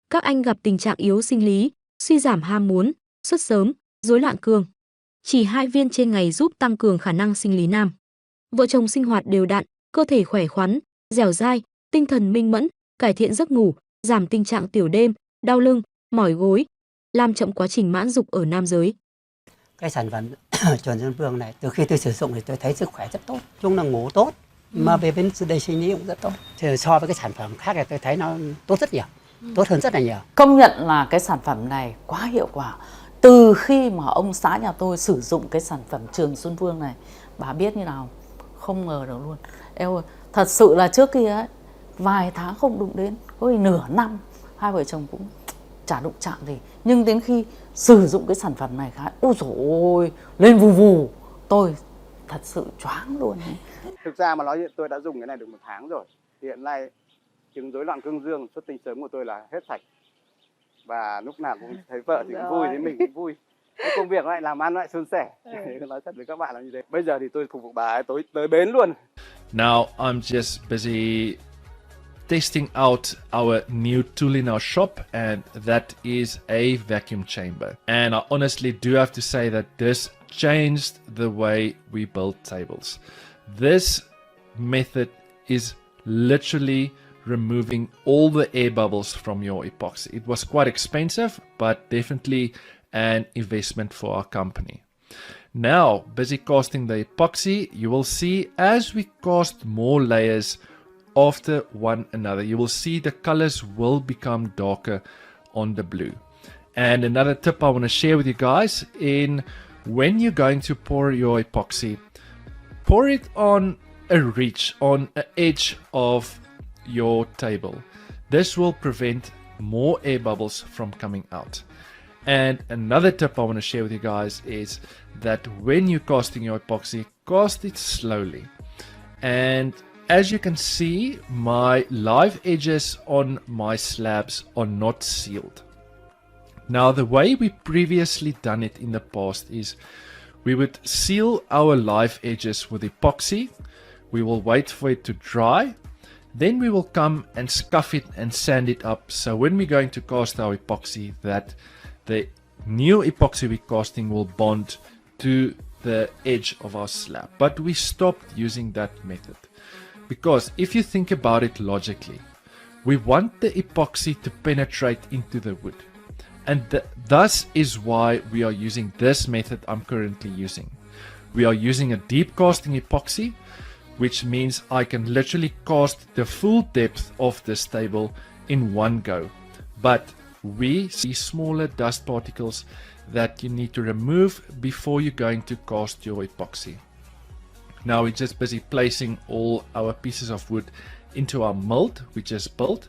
Các anh gặp tình trạng yếu sinh lý, suy giảm ham muốn, xuất sớm, rối loạn cương. Chỉ 2 viên trên ngày giúp tăng cường khả năng sinh lý nam. Vợ chồng sinh hoạt đều đặn, cơ thể khỏe khoắn, dẻo dai, tinh thần minh mẫn, cải thiện giấc ngủ, giảm tình trạng tiểu đêm, đau lưng, mỏi gối, làm chậm quá trình mãn dục ở nam giới. Cái sản phẩm chuẩn dương vương này từ khi tôi sử dụng thì tôi thấy sức khỏe rất tốt, chung là ngủ tốt, mà về bên đây sinh lý cũng rất tốt. Thì so với cái sản phẩm khác thì tôi thấy nó tốt rất nhiều, tốt hơn rất là nhiều. Công nhận là cái sản phẩm này quá hiệu quả. Từ khi mà ông xã nhà tôi sử dụng cái sản phẩm Trường Xuân Vương này, bà biết như nào, không ngờ được luôn. Eo ơi, thật sự là trước kia ấy, vài tháng không đụng đến, có khi nửa năm hai vợ chồng cũng chả đụng chạm gì. Nhưng đến khi sử dụng cái sản phẩm này cái ôi dồi ôi, lên vù vù, tôi thật sự choáng luôn ấy. Thực ra mà nói tôi đã dùng cái này được 1 tháng rồi. Hiện nay chứng rối loạn cương dương, xuất tinh sớm của tôi là hết sạch. Và lúc nào cũng thấy vợ thì cũng vui, thấy mình cũng vui. Cái công việc lại làm ăn lại suôn sẻ. Nói thật với các bạn là như thế. Bây giờ thì tôi phục vụ bà ấy tới bến luôn. Now I'm just busy testing out our new tool in our shop, and that is a vacuum chamber. And I honestly do have to say that this changed the way we build tables. This method is literally removing all the air bubbles from your epoxy. It was quite expensive, but definitely an investment for our company. Now, busy casting the epoxy, you will see as we cast more layers after one another, you will see the colors will become darker on the blue. And another tip I want to share with you guys, in when you're going to pour your epoxy, pour it on a ridge, on an edge of your table. This will prevent more air bubbles from coming out. And another tip I want to share with you guys is that when you're casting your epoxy, cast it slowly. And as you can see, my live edges on my slabs are not sealed. Now, the way we previously done it in the past is we would seal our live edges with epoxy. We will wait for it to dry. Then we will come and scuff it and sand it up. So when we're going to cast our epoxy, that the new epoxy we're casting will bond to the edge of our slab. But we stopped using that method. Because if you think about it logically, we want the epoxy to penetrate into the wood. And thus is why we are using this method I'm currently using. We are using a deep casting epoxy, which means I can literally cast the full depth of this table in one go. But we see smaller dust particles that you need to remove before you're going to cast your epoxy. Now we're just busy placing all our pieces of wood into our mold we just built.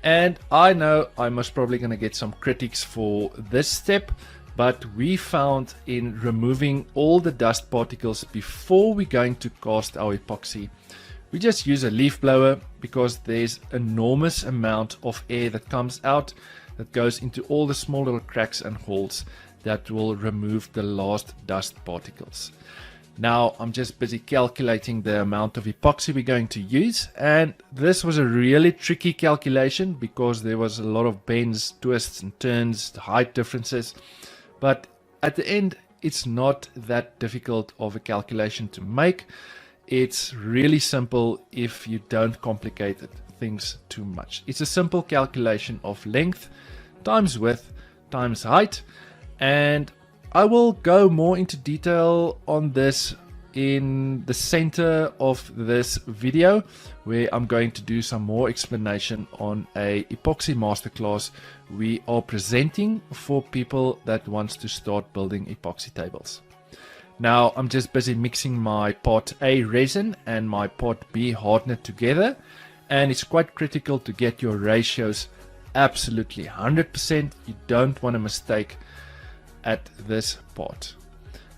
And I know I'm most probably going to get some critics for this step, but we found in removing all the dust particles before we're going to cast our epoxy, we just use a leaf blower because there's enormous amount of air that comes out that goes into all the small little cracks and holes that will remove the last dust particles. Now I'm just busy calculating the amount of epoxy we're going to use, and this was a really tricky calculation because there was a lot of bends, twists and turns, height differences, but at the end it's not that difficult of a calculation to make. It's really simple if you don't complicate things too much. It's a simple calculation of length times width times height, and I will go more into detail on this in the center of this video, where I'm going to do some more explanation on a epoxy masterclass we are presenting for people that wants to start building epoxy tables. Now I'm just busy mixing my part A resin and my part B hardener together, and it's quite critical to get your ratios absolutely 100%. You don't want a mistake at this part.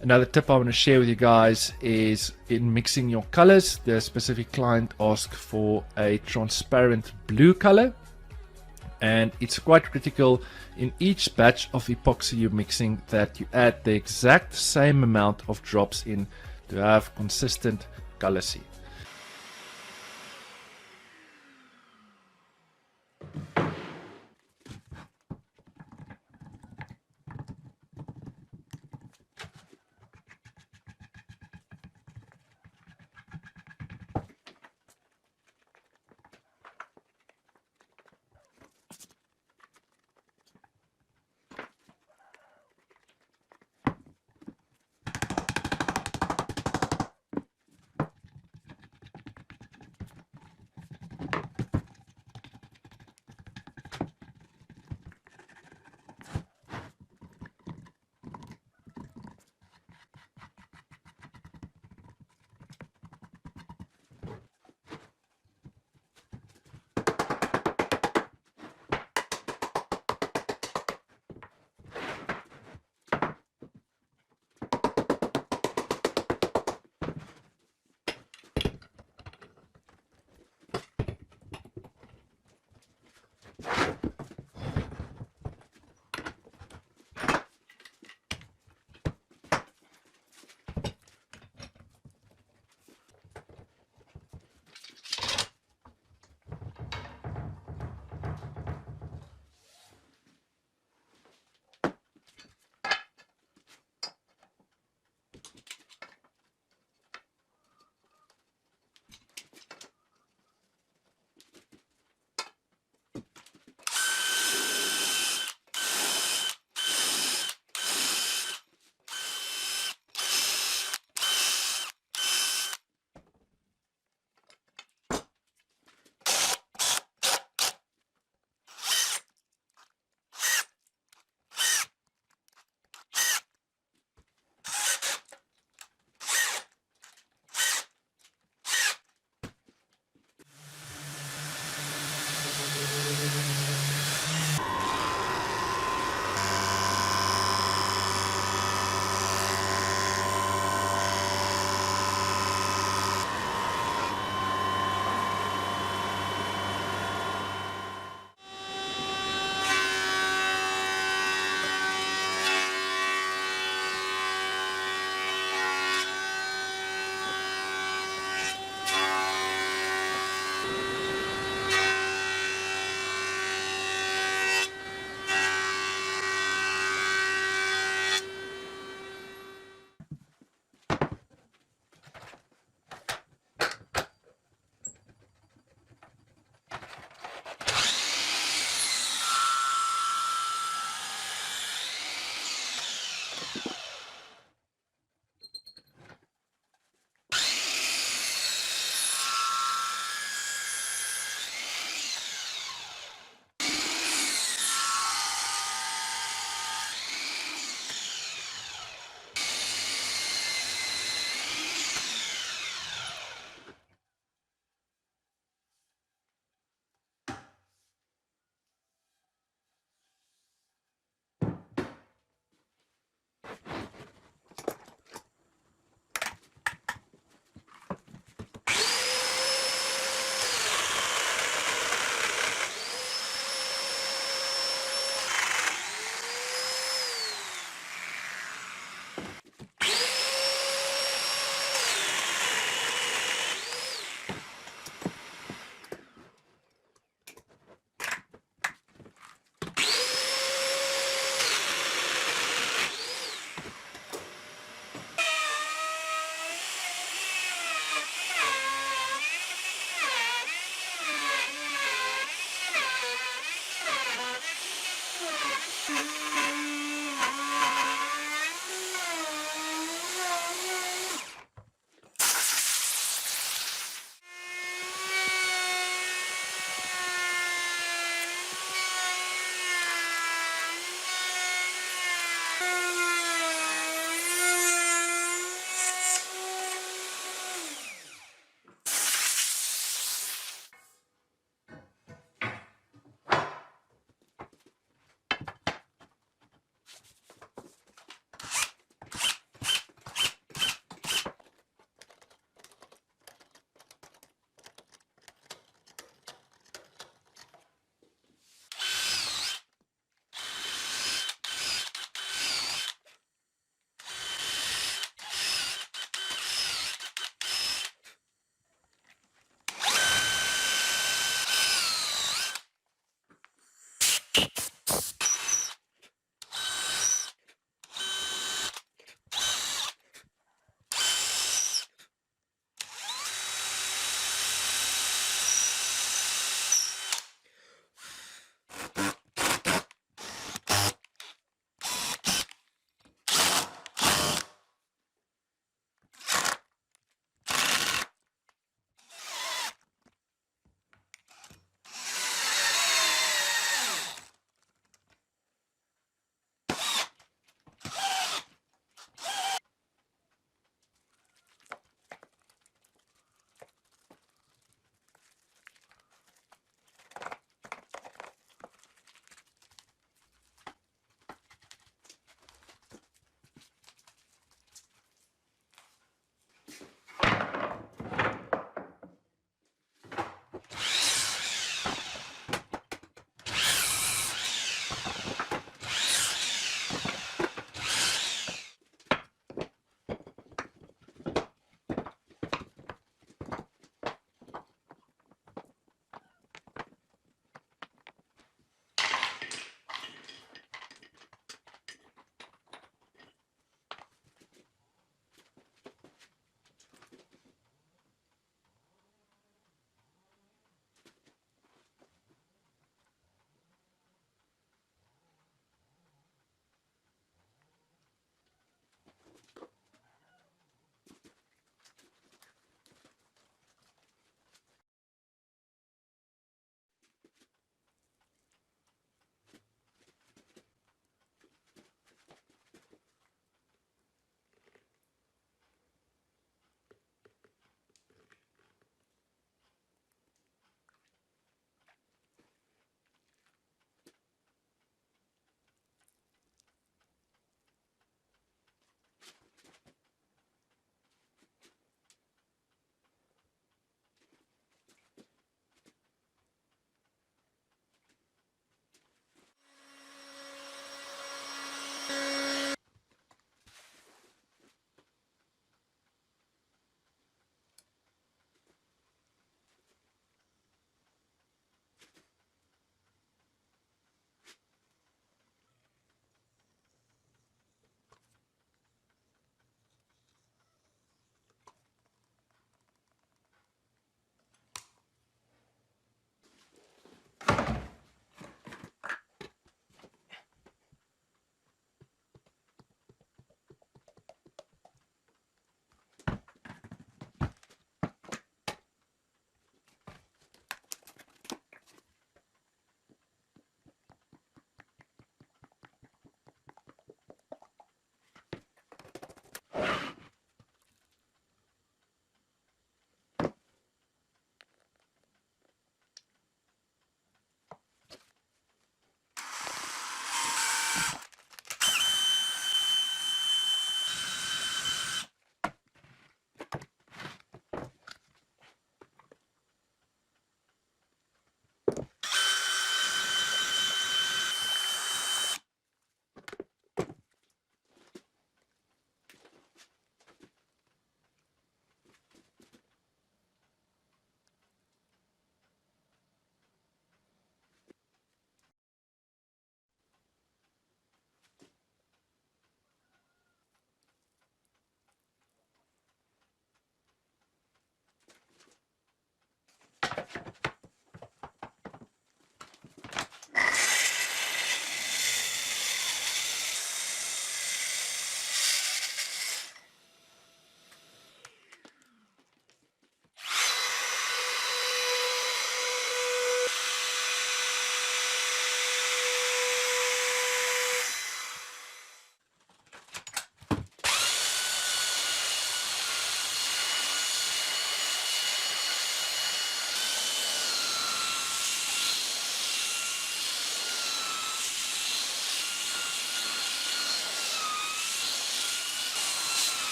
Another tip I want to share with you guys is in mixing your colors. The specific client asked for a transparent blue color, and it's quite critical in each batch of epoxy you're mixing that you add the exact same amount of drops in to have consistent color seed.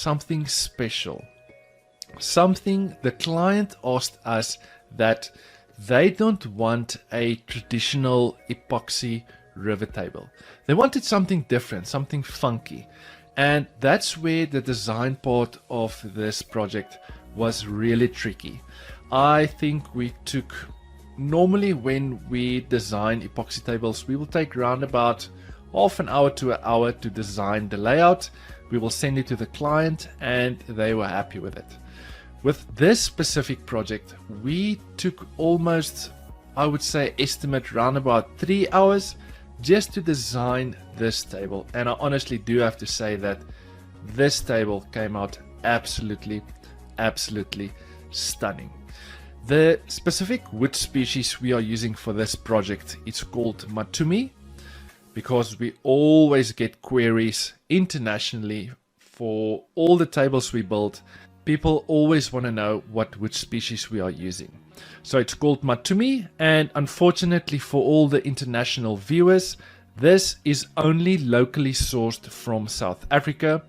something special. Something the client asked us that they don't want a traditional epoxy river table. They wanted something different, something funky. And that's where the design part of this project was really tricky. I think we took, normally when we design epoxy tables, we will take around about half an hour to an hour to design the layout. We will send it to the client and they were happy with it. With this specific project, we took almost, I would say, estimate around about 3 hours just to design this table. And I honestly do have to say that this table came out absolutely stunning. The specific wood species we are using for this project is called Matumi, because we always get queries internationally for all the tables we build. People always want to know what wood species we are using. So it's called Matumi, and unfortunately for all the international viewers, this is only locally sourced from South Africa.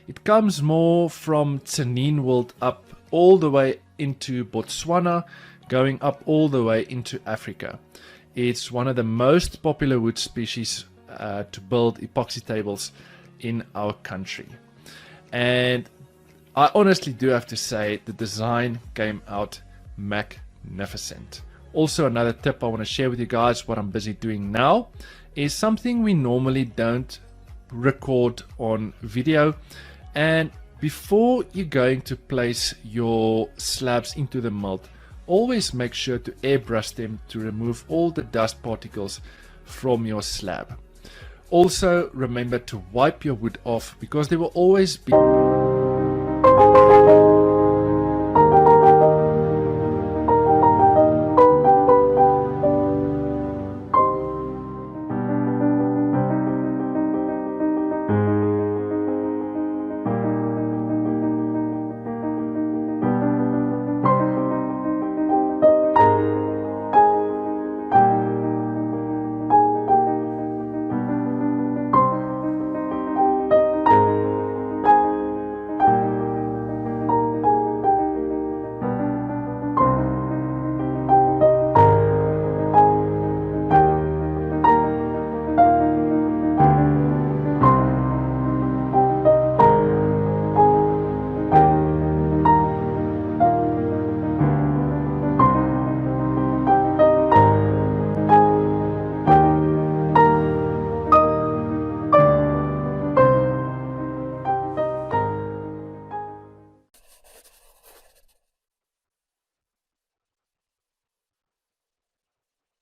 It comes more from Tsenin world up all the way into Botswana, going up all the way into Africa. It's one of the most popular wood species to build epoxy tables in our country. And I honestly do have to say the design came out magnificent. Also, another tip I want to share with you guys, what I'm busy doing now, is something we normally don't record on video. And before you're going to place your slabs into the mold, always make sure to airbrush them to remove all the dust particles from your slab. Also, remember to wipe your wood off, because there will always be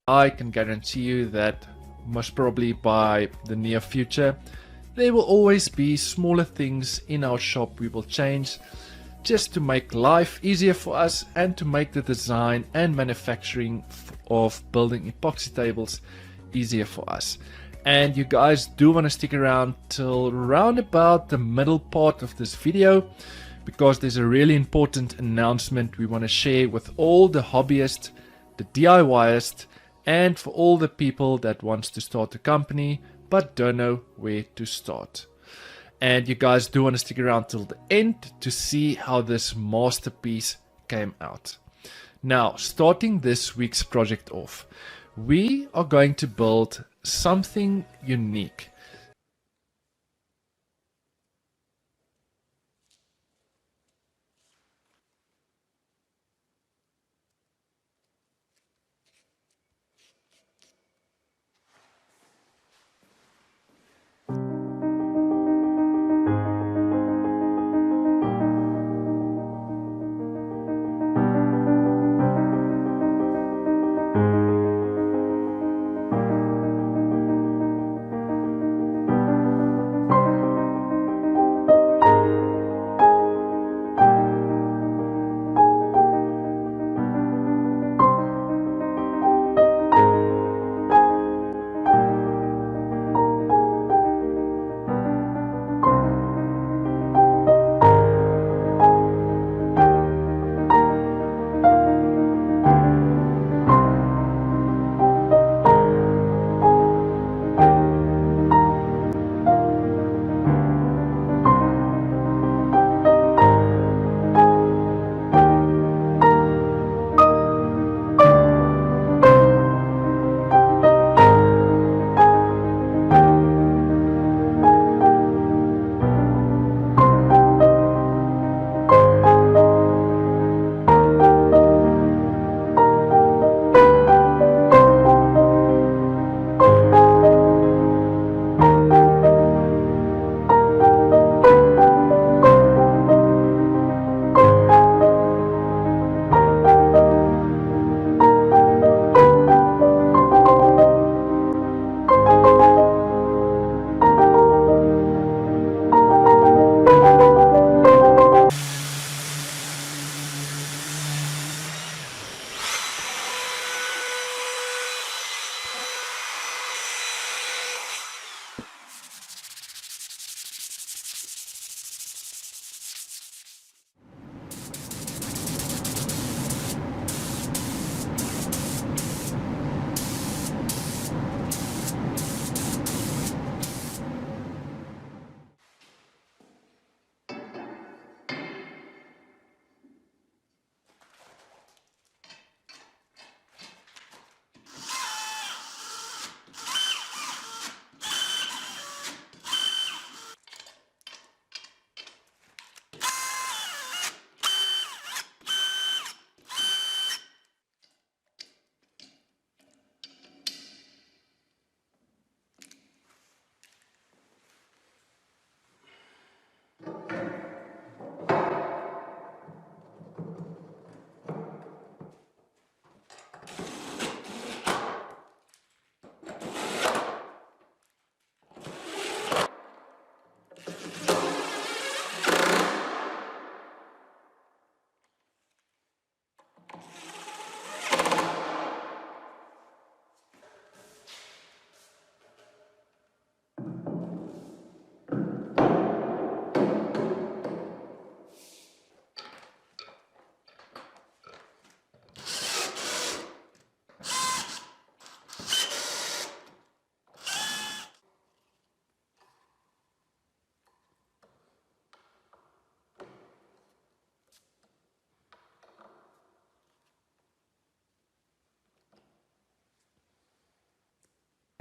I can guarantee you that most probably by the near future, there will always be smaller things in our shop we will change, just to make life easier for us and to make the design and manufacturing of building epoxy tables easier for us. And you guys do want to stick around till around about the middle part of this video, because there's a really important announcement we want to share with all the hobbyists, the DIYers, and for all the people that wants to start a company but don't know where to start. And you guys do want to stick around till the end to see how this masterpiece came out. Now, starting this week's project off, we are going to build something unique.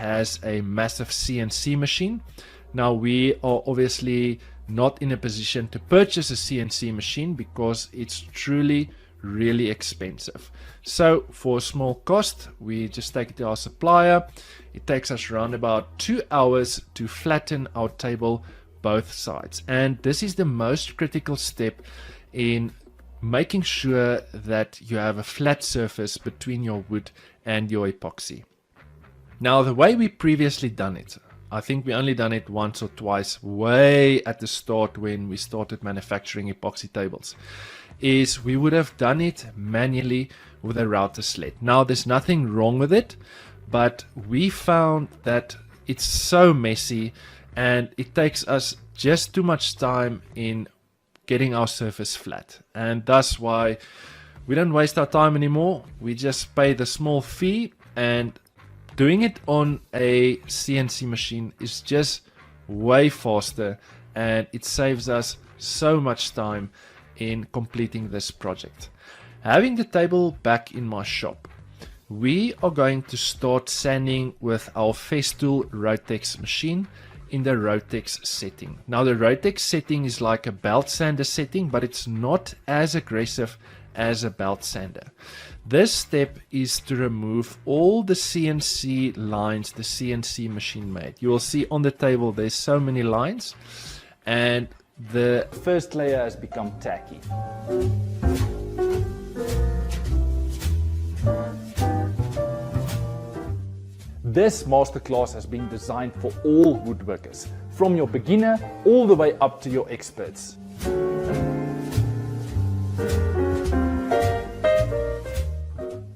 has a massive CNC machine. Now we are obviously not in a position to purchase a CNC machine because it's truly really expensive. So for a small cost, we just take it to our supplier. It takes us around about 2 hours to flatten our table both sides. And this is the most critical step in making sure that you have a flat surface between your wood and your epoxy. Now, the way we previously done it, I think we only done it once or twice way at the start when we started manufacturing epoxy tables, is we would have done it manually with a router sled. Now, there's nothing wrong with it, but we found that it's so messy and it takes us just too much time in getting our surface flat, and that's why we don't waste our time anymore. We just pay the small fee, and doing it on a CNC machine is just way faster, and it saves us so much time in completing this project. Having the table back in my shop, we are going to start sanding with our Festool Rotex machine in the Rotex setting. Now, the Rotex setting is like a belt sander setting, but it's not as aggressive as a belt sander. This step is to remove all the CNC lines the CNC machine made. You will see on the table there's so many lines, and the first layer has become tacky. This masterclass has been designed for all woodworkers, from your beginner all the way up to your experts.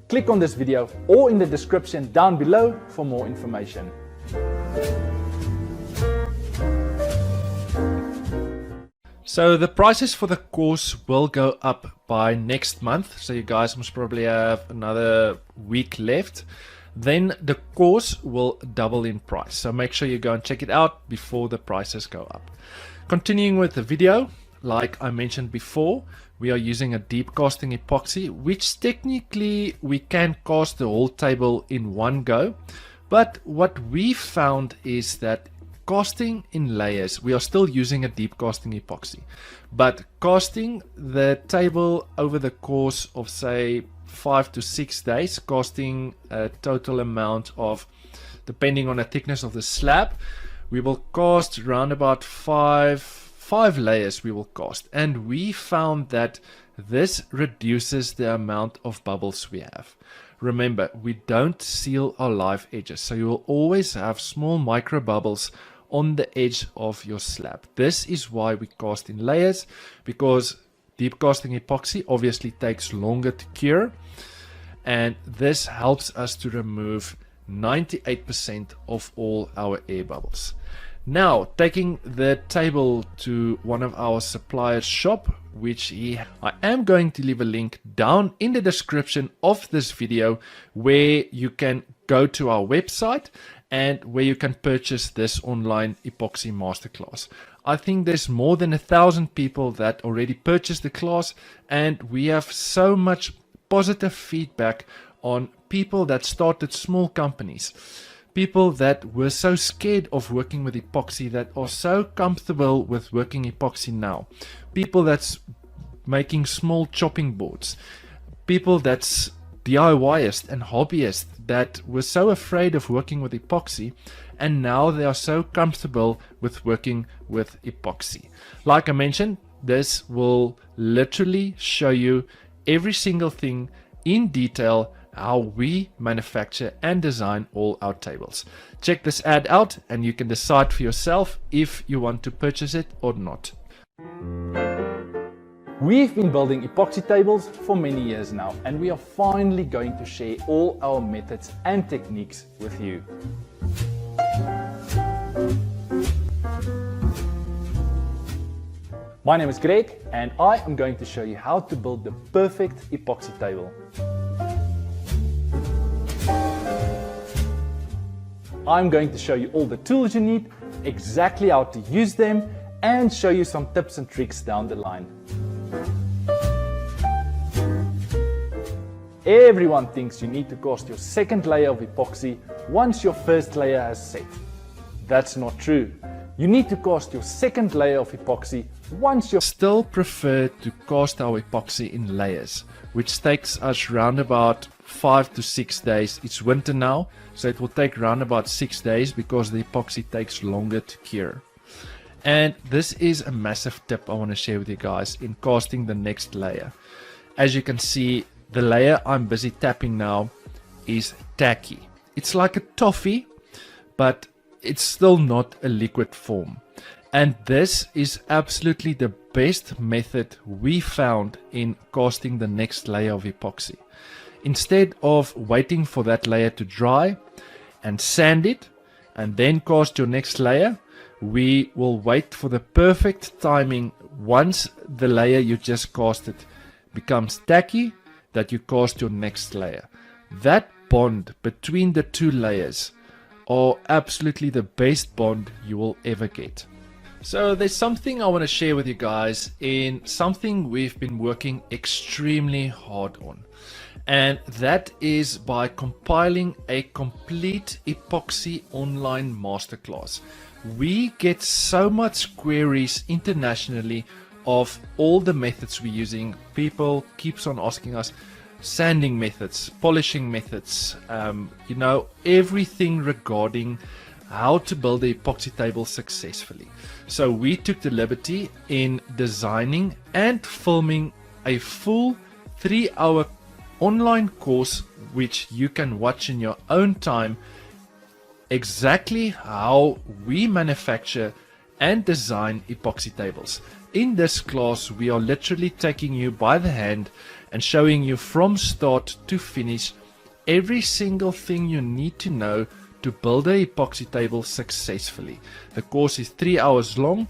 Click on this video or in the description down below for more information. So the prices for the course will go up by next month, so you guys must probably have another week left. Then the course will double in price, so make sure you go and check it out before the prices go up. Continuing with the video, like I mentioned before, we are using a deep casting epoxy, which technically we can cast the whole table in one go, but what we found is that casting in layers, we are still using a deep casting epoxy, but casting the table over the course of, say, 5 to 6 days, casting a total amount of, depending on the thickness of the slab, we will cast around about five layers we will cast, and we found that this reduces the amount of bubbles we have. Remember, we don't seal our live edges, so you will always have small micro bubbles on the edge of your slab. This is why we cast in layers, because deep casting epoxy obviously takes longer to cure, and this helps us to remove 98% of all our air bubbles. Now, taking the table to one of our suppliers' shop, I am going to leave a link down in the description of this video where you can go to our website and where you can purchase this online epoxy masterclass. I think there's more than 1,000 people that already purchased the class, and we have so much positive feedback on people that started small companies, people that were so scared of working with epoxy that are so comfortable with working epoxy now, people that's making small chopping boards, people that's DIYists and hobbyists that were so afraid of working with epoxy, and now they are so comfortable with working with epoxy. Like I mentioned, this will literally show you every single thing in detail, how we manufacture and design all our tables. Check this ad out and you can decide for yourself if you want to purchase it or not. We've been building epoxy tables for many years now, and we are finally going to share all our methods and techniques with you. My name is Greg, and I am going to show you how to build the perfect epoxy table. I'm going to show you all the tools you need, exactly how to use them, and show you some tips and tricks down the line. Everyone thinks you need to cast your second layer of epoxy once your first layer has set. That's not true. You need to cast your second layer of epoxy once your Still prefer to cast our epoxy in layers, which takes us round about 5 to 6 days. It's winter now, so it will take round about 6 days because the epoxy takes longer to cure. And this is a massive tip I want to share with you guys in casting the next layer. As you can see, the layer I'm busy tapping now is tacky. It's like a toffee, but it's still not a liquid form. And this is absolutely the best method we found in casting the next layer of epoxy. Instead of waiting for that layer to dry and sand it and then cast your next layer, we will wait for the perfect timing once the layer you just casted becomes tacky that you cast your next layer. That bond between the two layers are absolutely the best bond you will ever get. So there's something I want to share with you guys in something we've been working extremely hard on. And that is by compiling a complete epoxy online masterclass. We get so much queries internationally of all the methods we're using. People keeps on asking us sanding methods, polishing methods, everything regarding how to build a epoxy table successfully. So we took the liberty in designing and filming a full 3-hour online course which you can watch in your own time, exactly how we manufacture and design epoxy tables. In this class, we are literally taking you by the hand and showing you from start to finish every single thing you need to know to build a epoxy table successfully. The course is 3 hours long.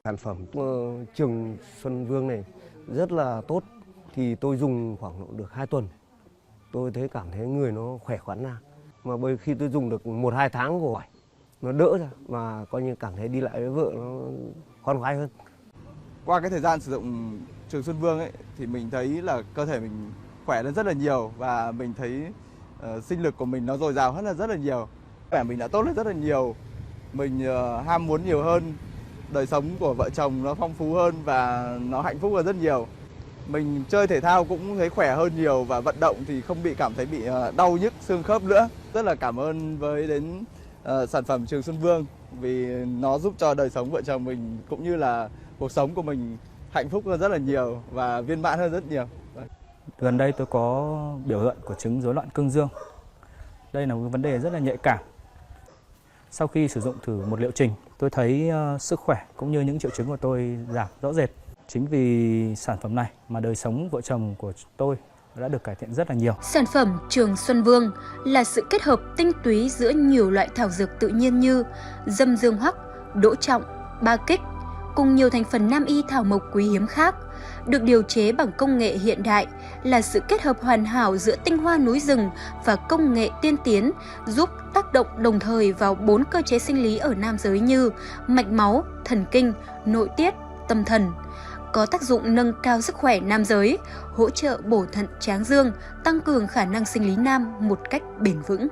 Sản phẩm Trường Xuân Vương này rất là tốt, thì tôi dùng khoảng được 2 tuần. Tôi cảm thấy người nó khỏe khoắn ra. Mà bởi khi tôi dùng được 1-2 tháng rồi, nó đỡ ra và coi như cảm thấy đi lại với vợ nó khoan khoái hơn. Qua cái thời gian sử dụng Trường Xuân Vương ấy thì mình thấy là cơ thể mình khỏe lên rất là nhiều và mình thấy sinh lực của mình nó dồi dào hơn là rất là nhiều. Khỏe mình đã tốt lên rất là nhiều. Mình ham muốn nhiều hơn, đời sống của vợ chồng nó phong phú hơn và nó hạnh phúc hơn rất nhiều. Mình chơi thể thao cũng thấy khỏe hơn nhiều và vận động thì không cảm thấy bị đau nhức xương khớp nữa. Rất là cảm ơn đến sản phẩm Trường Xuân Vương vì nó giúp cho đời sống vợ chồng mình cũng như là cuộc sống của mình hạnh phúc hơn rất là nhiều và viên mãn hơn rất nhiều. Gần đây tôi có biểu hiện của chứng rối loạn cương dương. Đây là một vấn đề rất là nhạy cảm. Sau khi sử dụng thử một liệu trình, tôi thấy sức khỏe cũng như những triệu chứng của tôi giảm rõ rệt. Chính vì sản phẩm này mà đời sống vợ chồng của tôi đã được cải thiện rất là nhiều. Sản phẩm Trường Xuân Vương là sự kết hợp tinh túy giữa nhiều loại thảo dược tự nhiên như dâm dương hoắc, đỗ trọng, ba kích cùng nhiều thành phần nam y thảo mộc quý hiếm khác, được điều chế bằng công nghệ hiện đại, là sự kết hợp hoàn hảo giữa tinh hoa núi rừng và công nghệ tiên tiến, giúp tác động đồng thời vào 4 cơ chế sinh lý ở nam giới như mạch máu, thần kinh, nội tiết, tâm thần. Có tác dụng nâng cao sức khỏe nam giới, hỗ trợ bổ thận tráng dương, tăng cường khả năng sinh lý nam một cách bền vững.